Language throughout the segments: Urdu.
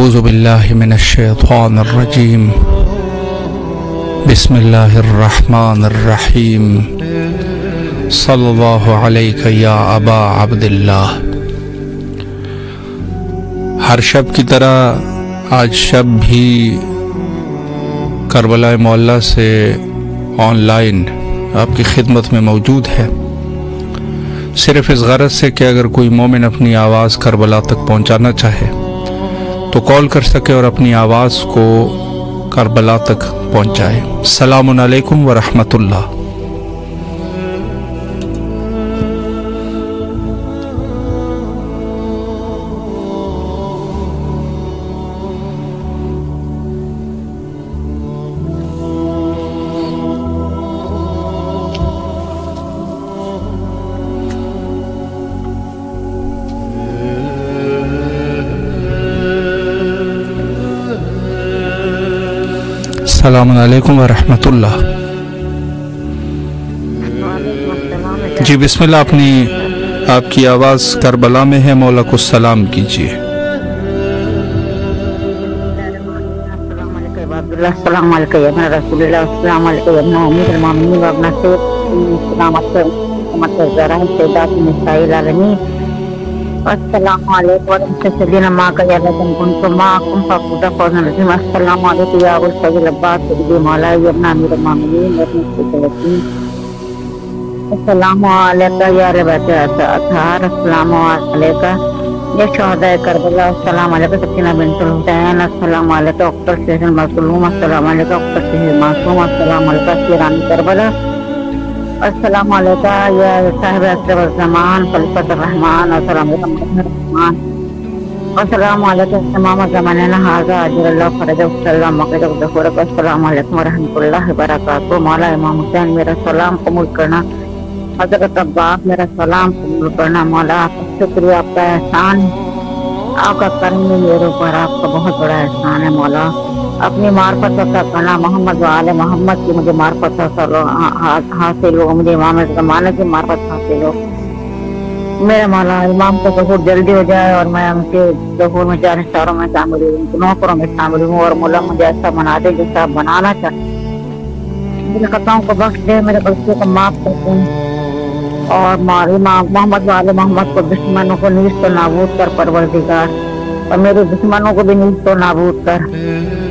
اعوذ باللہ من الشیطان الرجیم بسم اللہ الرحمن الرحیم صلی اللہ علیہ یا ابا عبداللہ۔ ہر شب کی طرح آج شب بھی کربلا معلیٰ سے آن لائن آپ کی خدمت میں موجود ہے، صرف اس غرض سے کہ اگر کوئی مومن اپنی آواز کربلا تک پہنچانا چاہے تو کال کر سکے اور اپنی آواز کو کربلا تک پہنچائے۔ السلام علیکم ورحمۃ اللہ۔ السلام علیکم ورحمۃ اللہ۔ جی بسم اللہ، آپ کی آواز کربلا میں ہے، مولا کو سلام کیجیے۔ السلام علیکم یا رسول اللہ، السلام علیکم یا امیر المومنین و ابن سلامت زہرا سیدات النساء العالمین۔ السلام علیکم ورحمۃ اللہ وبرکاتہ۔ السلام علیکم یا ابو الفضل عباس سیدی مولا ابن امیر المومنین۔ السلام علیکم یا اہل بیت اطہار، السلام علیکم یا شہداء کربلا، السلام علیکم سکینہ بنت الحسین، السلام علیکم اختر شہید المظلوم، السلام علیکم اختر شہید معصوم، السلام علیکم سیران کربلا، السلام علیکم یا صاحب عصر الزمان خلیفۃ الرحمن، السلام علیکم الرحمن، السلام علیکم امام زماننا ھذا اجر اللہ فرجہ صلی اللہ مقدہ ظہور، السلام علیکم ورحمۃ اللہ وبرکاتہ۔ مولا امام حسین میرا سلام قبول کرنا، حضرت عباس میرا سلام قبول کرنا۔ مولا آپ کا شکریہ، آپ کا احسان، آپ کا کرم میرے اوپر، آپ کا بہت بڑا احسان ہے مولا۔ اپنی معرفت عطا کرنا، محمد و آل محمد کی مجھے معرفت حاصل ہو، مجھے امام زمانہ کی معرفت حاصل ہو۔ میرا مولا امام کا ظہور جلدی ہو جائے اور میں ان کے ظہور میں جانشاروں میں شامل ہوں، ان کے نوکروں میں شامل ہوں، اور مولا مجھے ایسا بنا دے جیسا آپ بنانا چاہتے۔ میرے خطاؤں کو بخش دے، میرے غلطیوں کو معاف کر دیں، اور امام محمد و آل محمد کو دشمنوں کو نیست و نابود کر پروردگار، اور میرے دشمنوں کو بھی نیست و نابود کر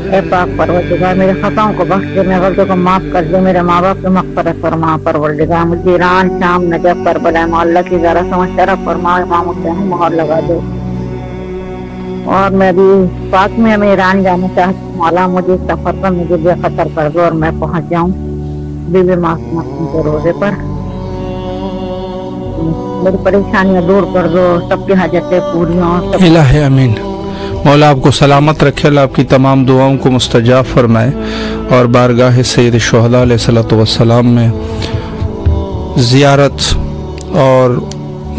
اے پاک پروردگار۔ میرے خطاؤں کو بخش دے، میرے غلطیوں کو معاف کر دے، میرے ماں باپ کی مغفرت فرما پروردگار۔ مجھے ایران، شام، نجف، کربلا معلیٰ کی زیارہ سمجھ شرف فرما، امام حسین مہر لگا دے۔ اور میں بھی پاک میں ایران جانا چاہتی ہوں، مولا مجھے سفر پر مجھے بے خطر کر دو اور میں پہنچ جاؤں بی بی معصومہ کے روزے پر۔ میری پریشانیاں دور کر دو، سب کی حاجتیں پوری ہوں۔ الہ امین۔ مولا آپ کو سلامت رکھے، اللہ آپ کی تمام دعاؤں کو مستجاب فرمائے، اور بارگاہ سید الشہداء علیہ الصلوۃ والسلام میں زیارت اور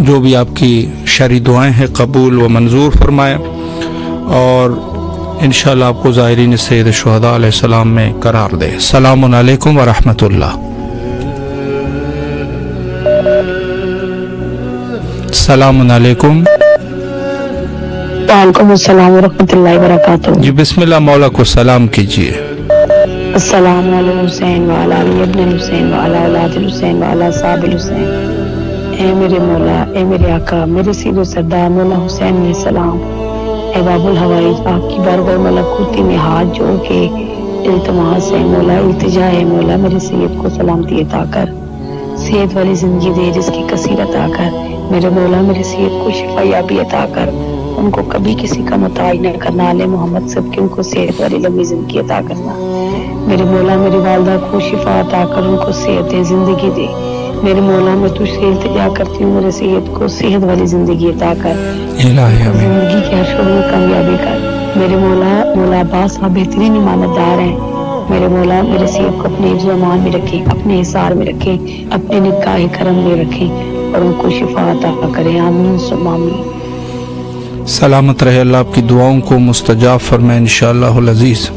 جو بھی آپ کی شرعی دعائیں ہیں قبول و منظور فرمائے، اور انشاءاللہ آپ کو زائرین سید الشہداء علیہ السلام میں قرار دے۔ السلام علیکم ورحمۃ اللہ۔ السلام علیکم۔ وعلیکم السلام ورحمۃ اللہ وبرکاتہ۔ جی بسم اللہ، مولا کو سلام کیجیے۔ السلام علیکم حسین وعلی علی ابن حسین وعلی اولاد الحسین وعلی صحاب الحسین۔ اے میرے مولا، اے میرے آقا، میرے سید و سردار مولا حسین علیہ السلام، اے باب الحوائج، آپ کی بارگاہ ملکوتی میں ہاتھ جوڑ کے التماس ہے مولا، التجا ہے مولا، میرے سید کو سلامتی عطا کر، صحت والی زندگی دے، جس کی کثیر عطا کر میرے مولا، میرے سید کو شفا یابی عطا کر، ان کو کبھی کسی کا محتاج نہ کرنا، آل محمد سب کے ان کو صحت والی لمبی زندگی عطا کرنا میرے مولا، میری والدہ کو شفا عطا کر، ان کو صحت زندگی دے میرے مولا، میں تجھ سے التجا کرتی ہوں، میرے سید کو صحت والی زندگی عطا کر، زندگی کے ہر شعبے میں کامیابی کر میرے مولا۔ مولا عباس صاحب بہترین امانت دار ہیں میرے مولا، میرے سید کو اپنے حفظ و امان میں رکھیں، اپنے حصار میں رکھیں، اپنے نکاح کرم میں رکھیں، اور ان کو شفا عطا کریں، آمین ثم آمین۔ سلامت رہے، اللہ آپ کی دعاؤں کو مستجاب فرمائے انشاءاللہ العزیز۔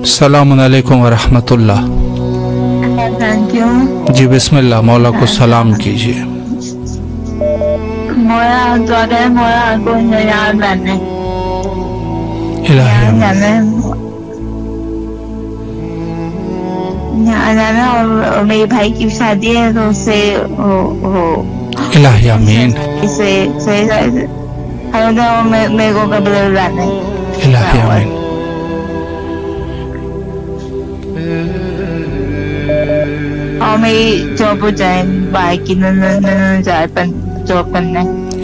السلام علیکم ورحمۃ اللہ. Thank you. جی بسم اللہ، مولا کو سلام کیجیے. مولا کو یاد کرنے الہی آمین. اور میرے بھائی کی شادی ہے تو اسے الہی آمین. میرے کو قبل لانے الہی آمین. اور میری جاب ہو جائے، بھائی کی جائے جاب کرنے.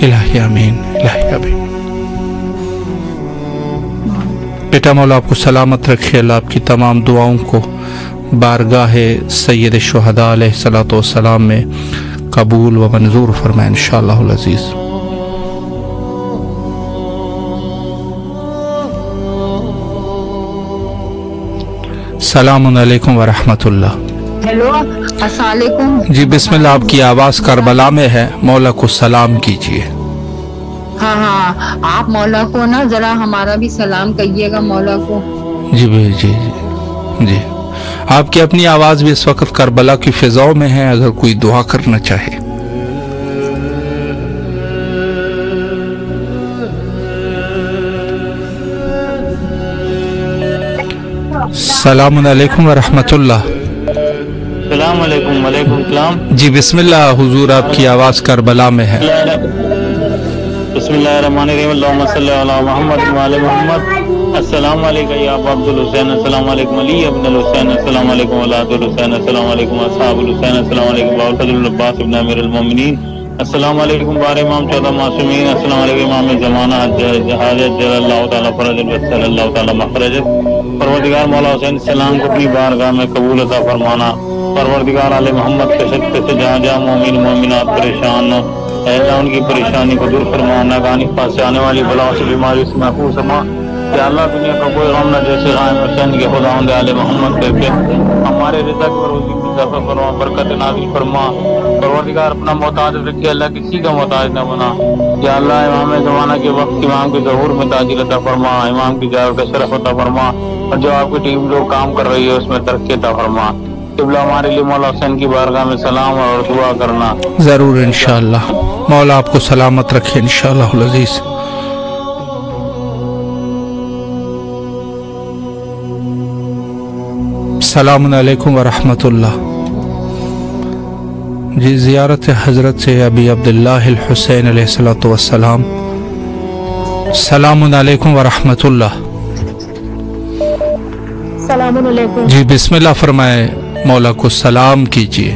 الہی آمین. الہی آمین. بیٹا مولا آپ کو سلامت رکھے. اللہ آپ کی تمام دعاؤں کو بارگاہ سید الشہداء علیہ الصلوۃ والسلام میں قبول و منظور فرمائے انشاءاللہ العزیز. السلام علیکم ورحمۃ اللہ. ہیلو السلام علیکم. جی بسم اللہ، آپ کی آواز کربلا میں ہے، مولا کو سلام کیجیے. ہاں آپ مولا کو نا ذرا ہمارا بھی سلام کہیے گا مولا کو. جی جی جی جی. آپ کی اپنی آواز بھی اس وقت کربلا کی فضاؤں میں ہے، اگر کوئی دعا کرنا چاہے. السلام علیکم ورحمۃ اللہ. السلام علیکم. وعلیکم السلام. جی بسم اللہ حضور، آپ کی آواز کربلا میں ہے. بسم اللہ الرحمن الرحیم. اللہم صلی علی محمد وعلی محمد. السلام علیکم یا ابا عبد الحسین. السلام علیکم علی ابن الحسین. السلام علیکم اولاد الحسین. السلام علیکم اصحاب الحسین. السلام علیکم بابا فضل العباس ابن امیر المومنین. السلام علیکم بار امام 14 معصومین. السلام علیکم امام زمانہ جہاد جل اللہ تعالیٰ فرج صلی اللہ تعالیٰ مخرج. پروردگار مولا حسین السلام کو اپنی بارگاہ میں قبول عطا فرمانا. پروردگار آل محمد کے صدقے سے جہاں جہاں مومن مومنات پریشان ہوں، اے اللہ ان کی پریشانی کو دور فرمانا. ناگہانی پاس سے آنے والی بلاؤں سے بیماری سے محفوظ فرما. یا اللہ دنیا کا کوئی غم نہ جیسے غائب حسین کے خداوند آل محمد کر کے ہمارے رزق اور روزی کی اضافہ فرما، برکت نازل فرما. پروردگار اپنا محتاج رکھے، اللہ کسی کا محتاج نہ بنا. یا اللہ امام زمانہ کے وقت امام کے ظہور میں تاجر عطا فرما، امام کی جاگ کا شرف عطا فرما، اور جو آپ کی ٹیم لوگ کام کر رہی ہے اس میں ترقی عطا فرما. قبلہ ہمارے لیے مولا حسین کی بارگاہ میں سلام اور دعا کرنا. ضرور انشاءاللہ. مولا آپ کو سلامت رکھے انشاءاللہ العزیز. السلام علیکم ورحمۃ اللہ. جی زیارت حضرت سے ابی عبداللہ الحسین علیہ الصلوۃ والسلام. السلام علیکم ورحمۃ اللہ. السلام علیکم. جی بسم اللہ فرمائے، مولا کو سلام کیجیے.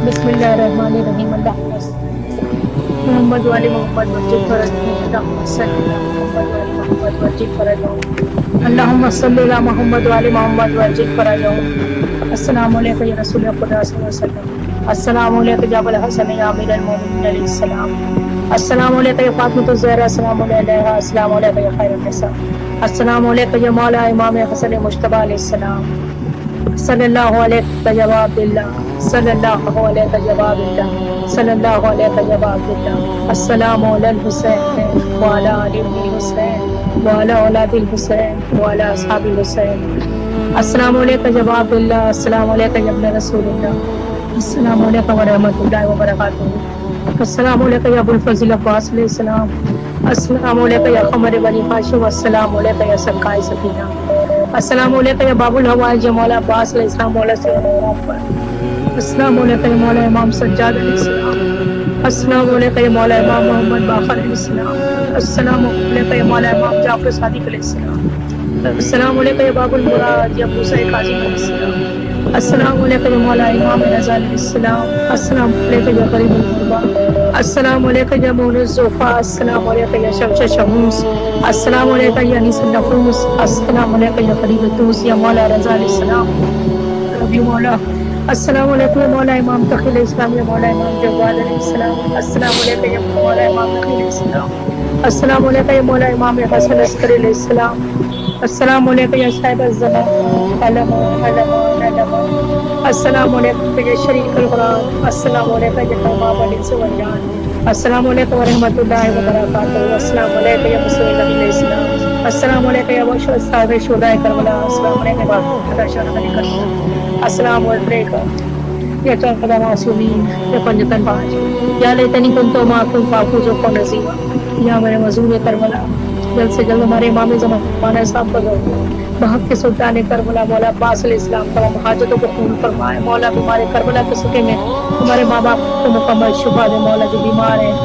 بسم اللہ الرحمن الرحیم. اللہ محمد والی محمد وجہ فرج اللہم صلی اللہ محمد والی محمد وجہ فرج. السلام علیکم یا رسول خدا صلی اللہ علیہ وسلم. السلام علیکم یا ابو الحسن یا امیر المومنین علیہ السلام. السلام علیکم یا فاطمۃ الزہرا. السلام علیکم. السلام علیکم یا خیر النساء. السلام علیکم یا مولا امام حسن مجتبی علیہ السلام. صلی اللہ علیہ یا عبداللہ. صلی اللہ علیہ یا عبداللہ. صلی اللہ علیہ یا عبداللہ. السلام علی الحسین وعلی آل الحسین وعلی اولاد الحسین وعلی اصحاب الحسین. السلام علیکم یا عبداللہ. السلام علیکم یا ابن رسول اللہ. السلام علیکم ورحمۃ اللہ وبرکاتہ. السلام علیکم یا ابو الفضل عباس علیہ السلام. السلام علیکم یا قمر بنی ہاشم. السلام علیکم یا سرکار سکینہ. السلام علیکم یا باب الحوائج مولا عباس علیہ السلام. مولا سید السلام علیکم یا مولا امام سجاد علیہ السلام. السلام علیکم یا مولا امام محمد باقر علیہ السلام. السلام علیکم یا مولا امام جعفر صادق علیہ السلام. السلام علیکم یا باب المراد یا موسیٰ کاظم علیہ السلام. السلام علیکم یا مولا امام رضا علیہ السلام. السلام علیکم یا غریب الغربا. السلام علیکم یا مون الزوفا. السلام علیکم یا شمس شموس. السلام علیکم یا انیس النفوس. السلام علیکم یا قریب الدوس یا مولا رضا علیہ السلام. ربی مولا. السلام علیکم یا مولا امام تقی علیہ السلام. یا مولا امام جواد علیہ السلام. السلام علیکم یا مولا امام تقی علیہ السلام. السلام علیکم یا مولا امام حسن عسکری علیہ السلام. السلام علیکم یا صاحب الزمان. السلام علیکم یا شریک القرآن. السلام علیکم یا امام علی سوالجان. السلام علیکم ورحمۃ اللہ وبرکاتہ. السلام علیکم یا مسلم علیہ السلام. السلام علیکم یا بشر صاحب شہدائے کربلا، السلام علیکم یا شہدائے کربلا، السلام علیکم یا چوکدہ معصومین یا پنجتن پانچ یا لیتنی کنتو معکم فاقوز و نصیبا، یا میرے مظلوم کربلا جلد سے جلد ہمارے امام زمانہ صاحب کو دو بحق کے سلطان کربلا مولا عباس علیہ السلام تمام حاجتوں کو قبول فرمائے مولا، ہمارے کربلا کے سکے میں ہمارے ماں باپ کو مکمل شفا دے مولا، جو بیمار ہیں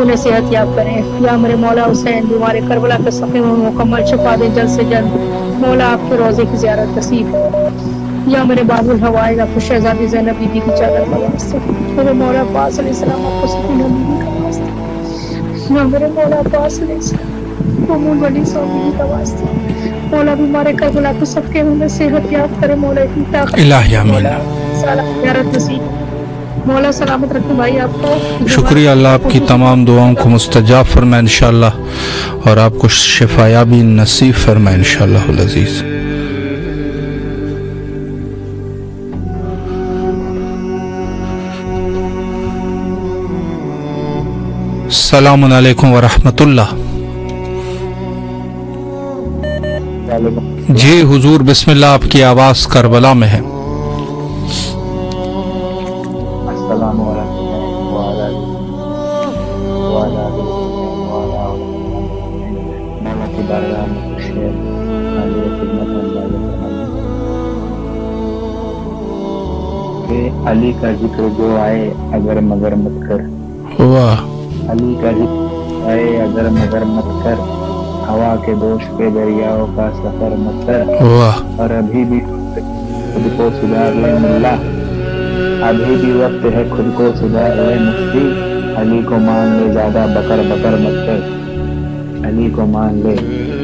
انہیں صحت یاب کریں یا میرے مولا حسین ہمارے کربلا کے سفے میں مکمل شفا دیں جلد سے جلد مولا، آپ کے روزے کی زیارت نصیب ہو یا میرے باب الحوائج آپ کو شہزادی زینب بی بی کی چادر کا واسطے، میرے مولا عباس علیہ السلام آپ کو سکینہ بی بی کا واسطے، یا میرے مولا عباس علیہ السلام امول ولی صاحب بی بی کا واسطے مولا، بھی ہمارے کربلا کو سب کے ہمیں صحت یاب کرے مولا، اتنی طاقت الہی آمین۔ زیارت نصیب مولا، سلامت رکھے بھائی آپ کو، شکریہ، اللہ آپ کی تمام دعاؤں کو مستجاب فرمائے انشاءاللہ، اور آپ کو شفا یابی نصیب فرمائے انشاءاللہ العزیز۔ السلام علیکم ورحمۃ اللہ۔ جی حضور بسم اللہ، آپ کی آواز کربلا میں ہے۔ السلام علی کا ذکر جو آئے اگر مگر مت کر، واہ، علی کا ذکر آئے اگر مگر مت کر، ہوا کے دوش کے دریاؤں کا سفر مت کر، واہ، اور ابھی بھی خود کو سدھار لے ملا، ابھی بھی وقت ہے خود کو سدھار لے مفتی، علی کو مان لے زیادہ بکر بکر مت کر، علی کو مان لے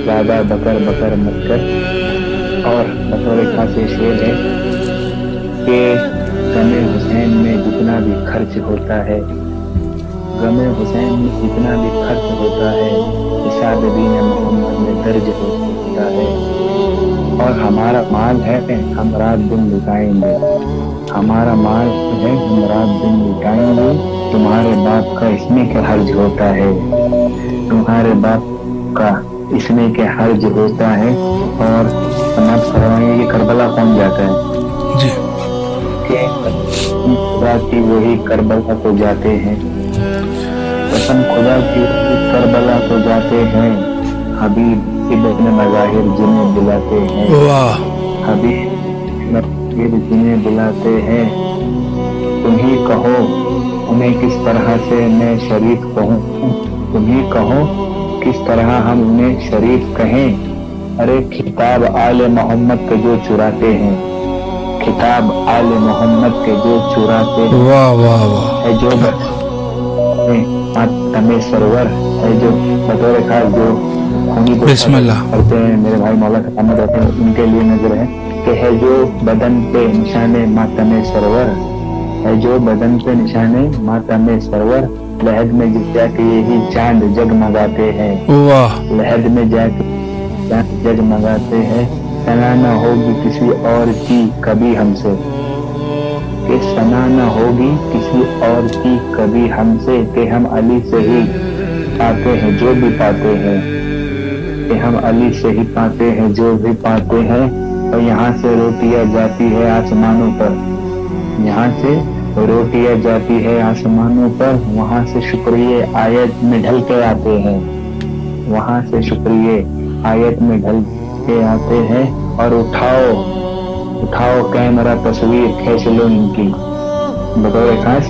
زیادہ بکر بکر مت کر۔ اور بطور خاص شعر ہے کہ غم حسین میں جتنا بھی خرچ ہوتا ہے، غم حسین میں جتنا بھی خرچ ہوتا ہے، حساب دین محمد میں درج ہوتا ہے، اور ہمارا مال ہے ہم رات دن لٹائیں گے، ہمارا مال ہے ہم رات دن لٹائیں گے، تمہارے باپ کا اس میں کیا حرج ہوتا ہے، تمہارے باپ کا اس میں کیا حرج ہوتا ہے۔ اور نفس فرمائیے کہ کربلا کون جاتا ہے، جی، کہ خدا کی وہی کربلا کو جاتے ہیں، قسم خدا کی وہی کربلا کو جاتے ہیں، حبیب ابن مظاہر جنہیں بلاتے ہیں، واہ، حبیب مظاہر جنہیں بلاتے ہیں، تم ہی کہو انہیں کس طرح سے میں شریف کہوں، تم ہی کہو کس طرح ہم انہیں شریف کہیں، ارے خطاب آل محمد کے جو چراتے ہیں، خطاب آل محمد کے جو چراتے ہیں، واہ واہ واہ، ہے جو تمہیں سرور ہے، جو بطور خاص جو خونی بسم اللہ کرتے ہیں میرے بھائی مولا سلامت رہتے ہیں، ان کے لیے نظر ہے کہ ہے جو بدن پہ نشان ماتم سرور، ہے جو بدن پہ نشان ماتم سرور، لہد میں جا کے یہی چاند جگمگاتے ہیں، واہ، لہد میں جا کے چاند جگمگاتے ہیں، سنا نہ ہوگی کسی اور کی کبھی ہم سے، کہ سنا نہ ہوگی کسی اور کی کبھی ہم سے، کہ ہم علی سے ہی پاتے ہیں جو بھی پاتے ہیں، کہ ہم علی سے ہی پاتے ہیں جو بھی پاتے ہیں، اور یہاں سے روٹیاں جاتی ہے آسمانوں پر، یہاں سے روٹیاں جاتی ہے آسمانوں پر، وہاں سے شکریہ آیت میں ڈھل کے آتے ہیں، وہاں سے شکریہ آیت میں ڈھل کے آتے ہیں، اور اٹھاؤ کیمرہ تصویر کھینچ لو ان کی، بطور خاص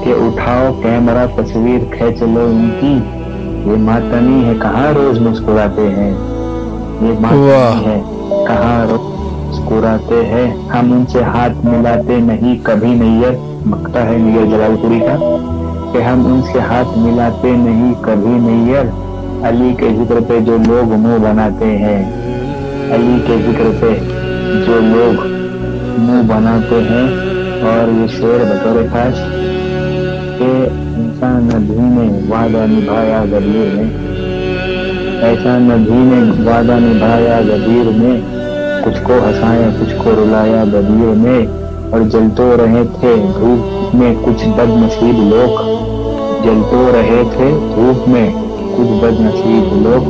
کہ اٹھاؤ کیمرہ تصویر کھینچ لو ان کی، یہ ماتمی ہے کہاں روز مسکراتے ہیں، یہ ماتمی ہے کہاں روز مسکراتے ہیں، ہم ان سے ہاتھ ملاتے نہیں کبھی نیت، مکتا ہے نیر جلال پوری کا کہ ہم ان سے ہاتھ ملاتے نہیں کبھی نیت، علی کے ذکر پہ جو لوگ منہ بناتے ہیں، علی کے ذکر پہ جو لوگ منہ بناتے ہیں۔ اور یہ شعر بطور خاص کہ انسان نبی نے وعدہ نبھایا غدیر میں، ایسا نبی نے وعدہ نبھایا غدیر میں، کچھ کو ہنسایا کچھ کو رلایا غدیر میں، اور جلتے رہے تھے دھوپ میں کچھ بد نصیب لوگ، جلتے رہے تھے دھوپ میں کچھ بد نصیب لوگ،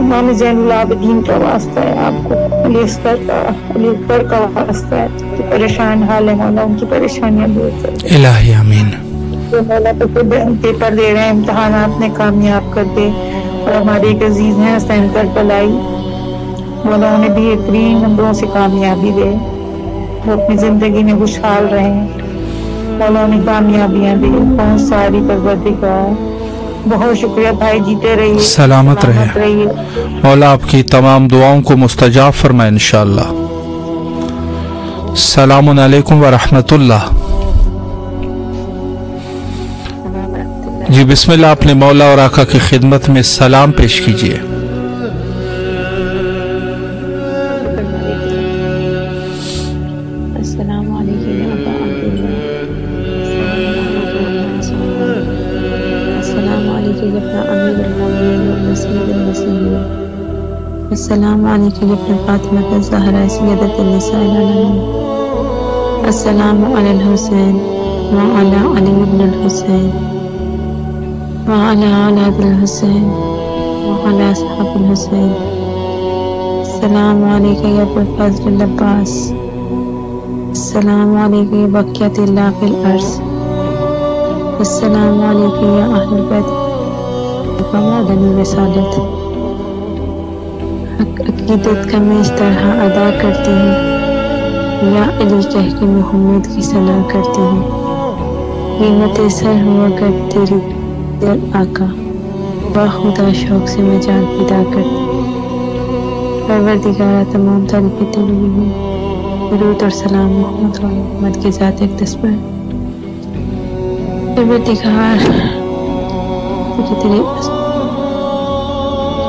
امام زین العابدین کا واسطہ ہے، آپ کو علی اکبر کا واسطہ ہے کہ پریشان حال ہے مولا، ان کی پریشانیاں دور کر دے الہی آمین۔ جو مولا پیپر دے رہے ہیں، امتحانات میں کامیاب کر دے، اور ہمارے ایک عزیز ہیں حسین کربلائی، مولا انہیں بہترین نمبروں سے کامیابی دے، وہ اپنی زندگی میں خوشحال رہیں، مولا انہیں کامیابیاں دے، بہت ساری پروردگار۔ بہت شکریہ بھائی، جیتے رہیے، سلامت رہے، مولا آپ کی تمام دعاؤں کو مستجاب فرمائے انشاءاللہ۔ السلام علیکم ورحمۃ اللہ۔ جی بسم اللہ، اپنے مولا اور آقا کی خدمت میں سلام پیش کیجیے۔ السلام علیکم یا ابا عبداللہ، السلام علیکم یا امیر المومنین و سید المسیحین، السلام علیکم یا فاطمہ الزہرا سیدۃ النساء العالمین، السلام علی الحسین وعلی علی ابن الحسین وعلی اولاد الحسین وعلی اصحاب الحسین، السلام علیکم یا ابو الفضل العباس، السلام علیکم یا بقیت اللہ فی الارض، السلام علیکم یا اہل بیت ومعدن رسالت۔ حق عقیدت کا میں اس طرح ادا کرتی ہوں، یا علی کہہ کے محمد کی ثنا کرتی ہوں، قیمت سر ہوا کر تیری در آقا، با خدا شوق سے میں جان پیدا کرتی ہوں۔ پروردگارہ تمام تعریفیں تیری ہوں، درود اور سلام محمد و محمد کی ذات اقدس پر۔ پروردگار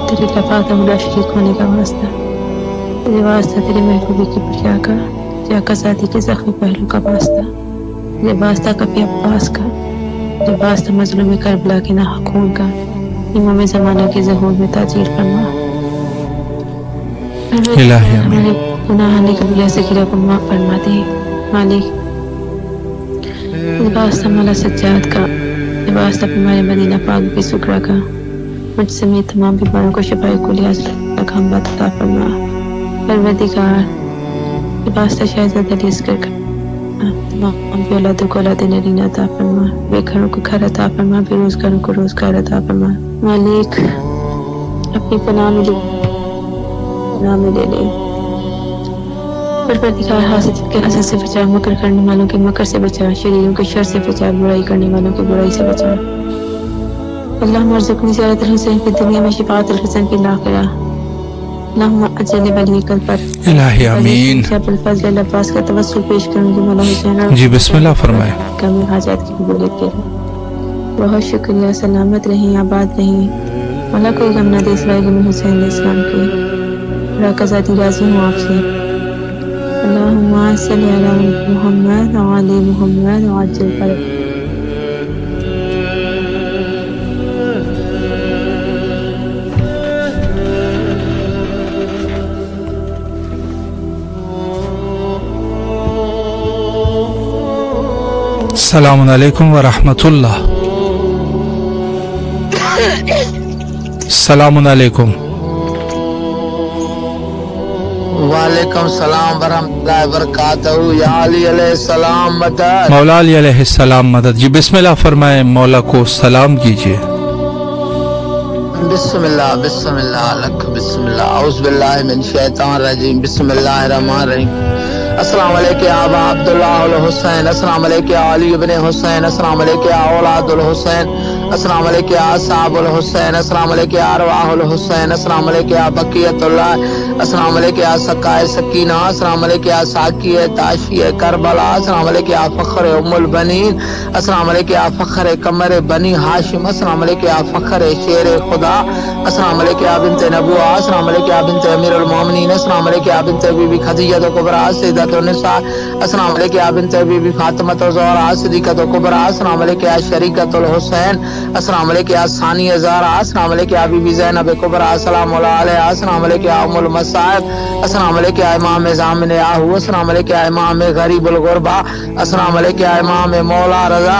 تیرے لفاظ بلا شریک ہونے کا واسطہ، تیرے واسطہ تیرے محبوبی کی پریا کا، جاکا ذاتی کے زخمی پہلو کا واسطہ، تیرے واسطہ کبھی عباس کا، تیرے واسطہ مظلوم کربلا کے ناحق خون کا، امام زمانہ کے ظہور میں تاجیر فرما۔ الہی آمین۔ ہمارے گناہ نے کبیرہ صغیرہ کو معاف فرما دے مالک۔ تیرے واسطہ مولا سجاد کا، تیرے واسطہ ہمارے مدینہ پاک بھی سکرا کا، مجھ سمیت تمام بیماروں کو شفائے کلی عاجلہ کاملہ عطا فرما۔ پروردگار تیرے واسطہ شہزادہ علی اصغر کا تمام بھی اولادوں کو اولاد نرینہ عطا فرما، بے گھروں کو گھر عطا فرما، بے روزگاروں کو روزگار عطا فرما۔ مالک اپنی پناہ میں لے لے، پروردگار حاسد کے حسد سے بچا، مکر کرنے والوں کے مکر سے بچا، شریروں کے شر سے بچا، برائی کرنے والوں کی برائی سے بچا۔ اللہم ارزقنی زیارت الحسین فی الدنیا میں شفاعت الحسین فی الآخرہ، اللہم اجل ولی کل پر۔ الہی آمین۔ ابو الفضل العباس کا توسل پیش کروں گی مولا حسین اور جی بسم اللہ فرمائے۔ کمی حاجات کی قبولیت کے لیے بہت شکریہ، سلامت رہیں، آباد رہیں، مولا کوئی غم نہ دے اسرائیل میں حسین علیہ السلام کے، راکہ ذاتی راضی ہوں آپ سے۔ اللہم صلی علی محمد وعلی محمد وعجل فرج۔ السلام علیکم ورحمۃ اللہ۔ السلام علیکم۔ وعلیکم السلام ورحمۃ اللہ وبرکاتہ۔ یا علی علیہ السلام مدد۔ مولا علی علیہ السلام مدد۔ جی بسم اللہ فرمائے، مولا کو سلام کیجیے۔ بسم اللہ بسم اللہ لک بسم اللہ اعوذ باللہ من الشیطان الرجیم، بسم اللہ الرحمن الرحیم۔ السلام علیکم یا ابا عبداللہ الحسین، السلام علیکم یا علی ابن حسین، السلام علیکم یا اولاد الحسین، السلام علیکم یا اصحاب الحسین، السلام علیکم یا ارواح الحسین، السلام علیکم یا بقیت اللہ، السلام علیکم یا سقائے سکینہ، السلام علیکم یا ساقی تاشی کربلا، السلام علیکم یا فخر ام البنین، السلام علیکم یا فخر قمر بنی ہاشم، السلام علیکم یا فخر شیر خدا، السلام علیکم یا بنت نبوہ، السلام علیکم یا بنت امیر المومنین، السلام علیکم یا بنت بی بی خدیجہ کبریٰ سیدۃ النساء، السلام علیکم یا بنت بی بی فاطمہ الزہرا صدیقۃ کبریٰ، السلام علیکم یا شریکۃ الحسین، السلام علیکم یا ثانی زہرا، السلام علیکم یا بی بی زینب کبریٰ السلام علیہ، السلام علیکم یا ام المصائب، السلام علیکم یا امام ضامن یاہو، السلام علیکم یا امام غریب الغربا، السلام علیکم یا امام مولا رضا،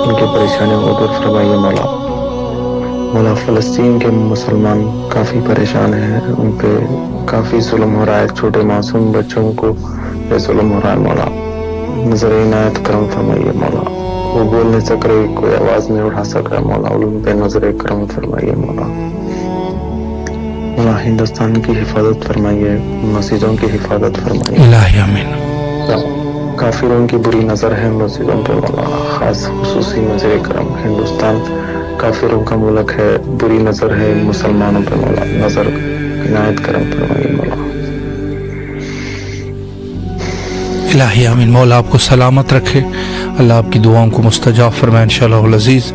ان کی پریشانیوں کو دور فرمائیے مولا. مولا فلسطین کے مسلمان کافی پریشان ہیں، ان پہ کافی ظلم ہو رہا ہے، چھوٹے معصوم بچوں کو پہ ظلم ہو رہا ہے مولا. نظر عنایت کرم فرمائیے مولا. وہ بول نہیں سک رہے، کوئی آواز نہیں اٹھا سک رہا مولا، ان پہ نظر کرم فرمائیے مولا. مولا ہندوستان کی حفاظت فرمائیے، مسجدوں کی حفاظت فرمائیے. الہی آمین. کافروں کی بری نظر ہے مسجدوں پہ مولا، خاص خصوصی نظر کرم. ہندوستان کافروں کا ملک ہے، بری نظر ہے مسلمانوں پہ مولا، نظر عنایت کرم فرمائیے مولا. الہی آمین. مولا آپ کو سلامت رکھے، اللہ آپ کی دعاؤں کو مستجاب فرمائے انشاءاللہ العزیز.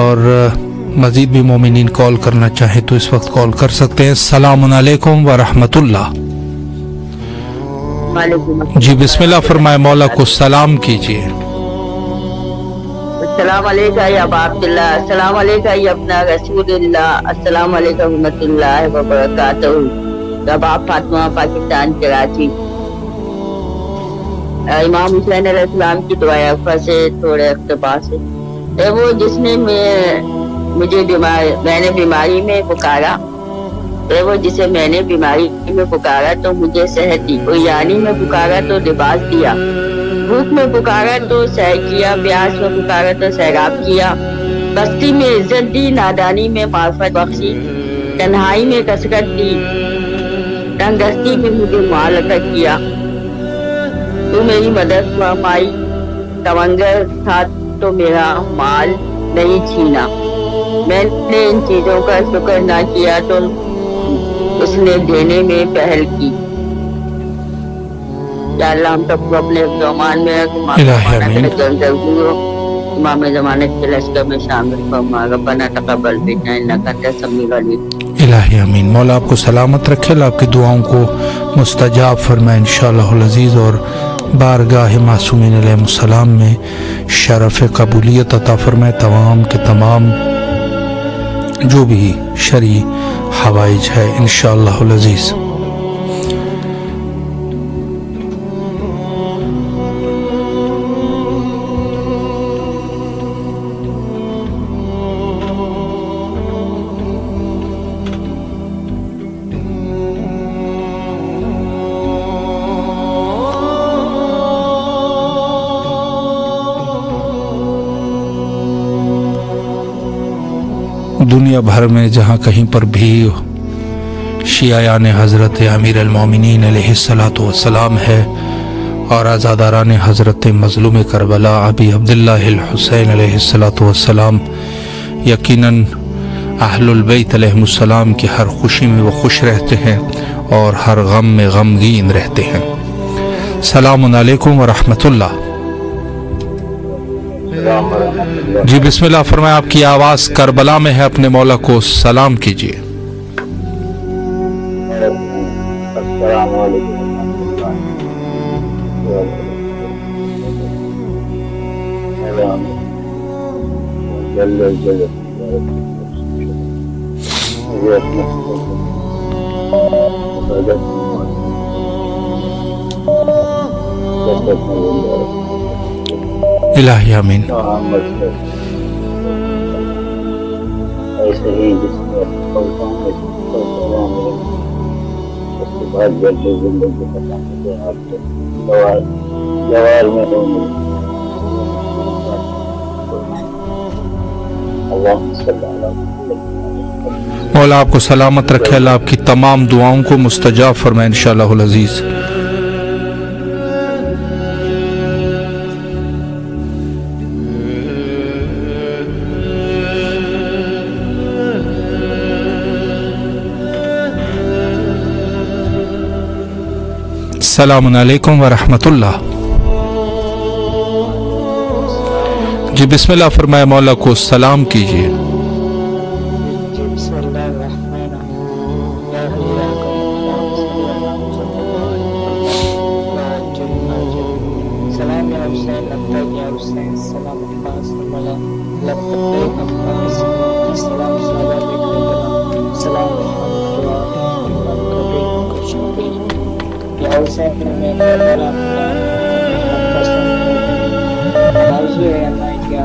اور مزید بھی مومنین کال کرنا چاہیں تو اس وقت کال کر سکتے ہیں. السلام علیکم ورحمۃ اللہ. جی بسم اللہ فرمائے، مولا کو سلام کیجیے. السلام علیکم یا ابا عبداللہ، السلام علیکم یا ابن رسول اللہ، السلام علیکم ورحمۃ اللہ وبرکاتہ. رباب فاطمہ، پاکستان، کراچی. امام حسین علیہ السلام کی دعائیں افا سے تھوڑے اقتباس ہے. وہ جس نے مجھے میں نے بیماری میں پکارا، وہ جسے میں نے بیماری میں پکارا تو مجھے صحت دی، یعنی میں پکارا تو لباس دیا، بھوک میں پکارا تو سیر کیا، پیاس میں پکارا تو سیراب کیا، بستی میں عزت دی، نادانی میں معرفت بخشی، تنہائی میں کثرت دی، تنگ دستی میں مجھے مال عطا کیا. تو میری مدد فرمائی، تونگر تھا تو میرا مال نہیں چھینا. میں نے ان چیزوں کا شکر نہ کیا تو اس نے دینے میں پہل کی. یا اللہ ہم سب کو اپنے زمان میں امام زمانت کے لشکر میں شامل فرما. ربنا تقبل منا انک انت السمیع العلیم. الہی آمین. مولا آپ کو سلامت رکھے، اللہ آپ کی دعاؤں کو مستجاب فرمائے انشاءاللہ العزیز، اور بارگاہ معصومین علیہ السلام میں شرف قبولیت عطا فرمائے. تمام کے تمام جو بھی شرعی حوائج ہے انشاءاللہ العزیز. دنیا بھر میں جہاں کہیں پر بھی شیعیان حضرت امیر المومنین علیہ السلام ہے اور آزاداران حضرت مظلوم کربلا ابی عبداللہ الحسین علیہ السلام، یقیناً اہل البیت علیہ السلام کی ہر خوشی میں وہ خوش رہتے ہیں اور ہر غم میں غمگین رہتے ہیں. السلام علیکم ورحمۃ اللہ. جی بسم اللہ فرمائے، آپ کی آواز کربلا میں ہے، اپنے مولا کو سلام کیجیے. السلام علیکم. الہی آمین. ایسے ہی جس میں اس کے بعد جلدی زندگی بتانے آپ کو جوار میں مولا آپ کو سلامت رکھے، اللہ آپ کی تمام دعاؤں کو مستجاب فرمائے انشاءاللہ العزیز. السلام علیکم ورحمۃ اللہ. جی بسم اللہ فرمائے، مولا کو سلام کیجیے.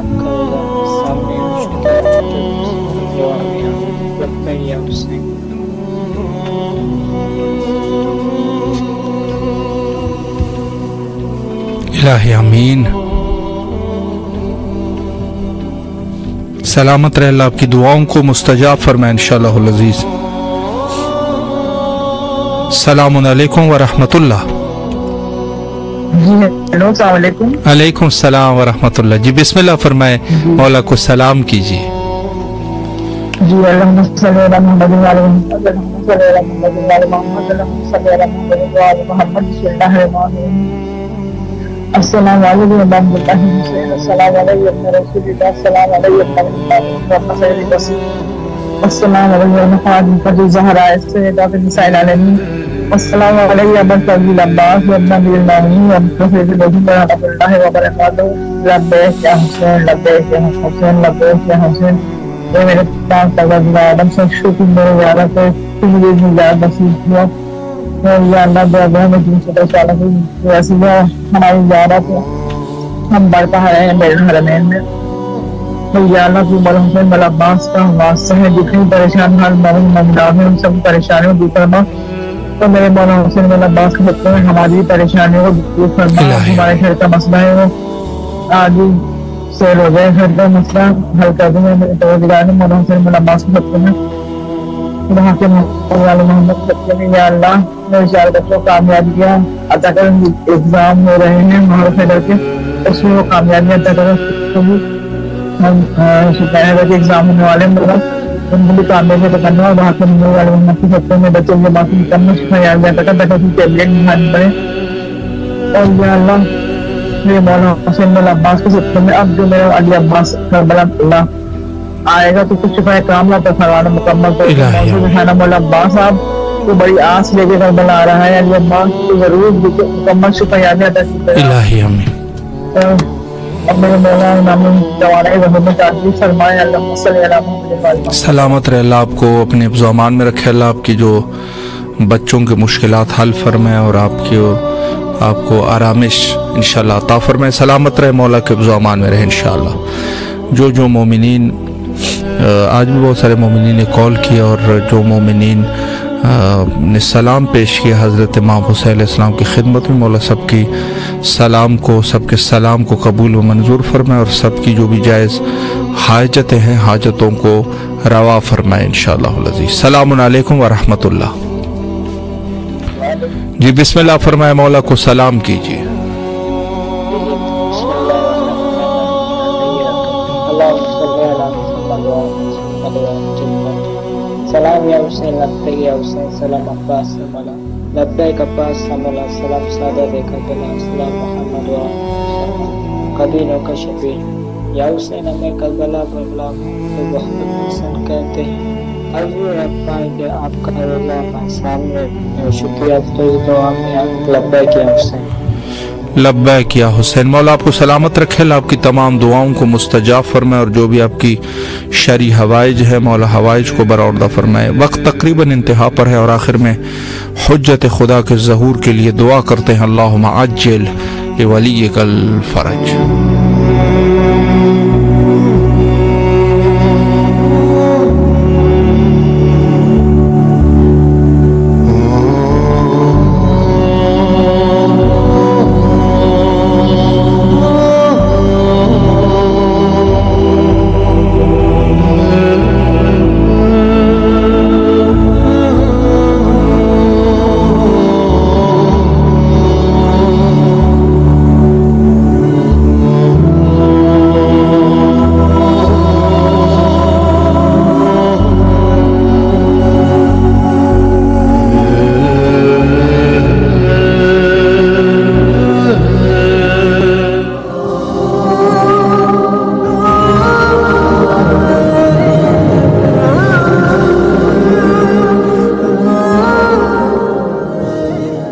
آپ کا سامنے لبیک یا حسین. الہی آمین. سلامت رہے اللہ، آپ کی دعاؤں کو مستجاب فرمائے انشاءاللہ العزیز. السلام علیکم ورحمۃ اللہ. جی ہیلو، السلام علیکم. علیکم السلام ورحمۃ اللہ. جی بسم اللہ فرمائے، مولا کو سلام کیجیے. جی اللہم صلی علی محمد وعلی محمد، اللہم صلی علی محمد وعلی محمد، اللہم صلی علی محمد وعلی محمد. بسم اللہ الرحمن الرحیم. السلام علیکم ورحمۃ اللہ حسین. السلام علیکم رسول اللہ. السلام علیکم السلام علیکم فاطمہ زہرا سیدۃ النساء العالمین. السلام علیکم ابن عباس وابن امیر المؤمنین وابن رحمۃ اللہ وبرکاتہ. لبیک یا حسین، لبیک یا حسین، لبیک یا حسین. اے میرے پاک پروردگار عالم سے شکر میرے یارہ کو مجھے نجات نصیب کیا. یا اللہ دعا میں جن سے پریشان ہوئی ویسے ہماری یارہ کو ہم بڑھتا رہے ہیں میرے حرمین میں. یا اللہ تو مولا حسین مولا عباس کا واسطہ ہے، جتنی پریشان حال ممداد ہیں ان سب پریشانیوں دور فرما. تو میرے مولا حسین مولا عباس کے خطے میں ہماری پریشانیوں کو دور فرما. ہمارے گھر کا مسئلہ ہے وہ آج سیل ہو گئے، گھر کا مسئلہ حل کر دیں. میرے پروردگار نے مولا حسین مولا عباس کے خطے میں وہاں کے محمد خطے میں یا اللہ میرے چار بچوں کو کامیابیاں عطا کر. ایگزام ہو رہے ہیں ماحول فیڈر کے، اس میں وہ کامیابیاں عطا کرو. ہم شکایت ہے کہ ایگزام ہونے والے ہیں، ان کو بھی کامیابی عطا کرنا ہے. وہاں کے ملنے والے محمد کے خطے میں بچوں کے باقی نکلنے شکایت عطا کر بیٹھے کی ٹیبلیٹ نکھانی پڑے. اور یا اللہ میرے مولا حسین مولا عباس کے خطے میں اب جو میرا علی عباس کربلا اللہ آئے گا تو کچھ شفا کاملہ پر فرمانا مکمل کر. مولا عباس صاحب تو بڑی آس لے کے کربلا آ رہا ہے، علی عباس تو ضرور مکمل شفا یاد عطا کیجیے. الہی آمین. اب میرے مولا امام جوانہ رحمت تعالی فرمائے. اللہم صلی علی محمد. سلامت رہے اللہ، آپ کو اپنے ذومان میں رکھے اللہ، آپ کی جو بچوں کے مشکلات حل فرمائے اور آپ کو آرامش انشاءاللہ عطا فرمائے. سلامت رہے مولا کے ذومان میں رہے انشاءاللہ. جو مومنین آج بھی بہت سارے مومنین نے کال کیا اور جو مومنین نے سلام پیش کیا حضرت امام حسین علیہ السلام کی خدمت میں، مولا سب کی سلام کو، سب کے سلام کو قبول و منظور فرمائے اور سب کی جو بھی جائز حاجتیں ہیں حاجتوں کو روا فرمائے انشاءاللہ العزیز. السلام علیکم ورحمۃ اللہ. جی بسم اللہ فرمائے، مولا کو سلام کیجیے. سلام یا حسین، لبیک یا حسین. سلام عباس سے مولا، لبیک عباس سے مولا. سلام سادہ دیکھا بلا. سلام محمد و قبیلوں کا شفیع یا حسین. ہمیں کربلا برلا تو بہت پسند کرتے ہیں. ارجو رب پائیں کہ آپ کا رضا ہمارے سامنے. شکریہ تو دعا میں لبیک یا حسین. لبیک یا حسین. مولا آپ کو سلامت رکھے اللہ، آپ کی تمام دعاؤں کو مستجاب فرمائے اور جو بھی آپ کی شرعی حوائج ہے مولا حوائج کو برآوردہ فرمائے. وقت تقریباً انتہا پر ہے اور آخر میں حجت خدا کے ظہور کے لیے دعا کرتے ہیں. اللہم عجل لولیک الفرج.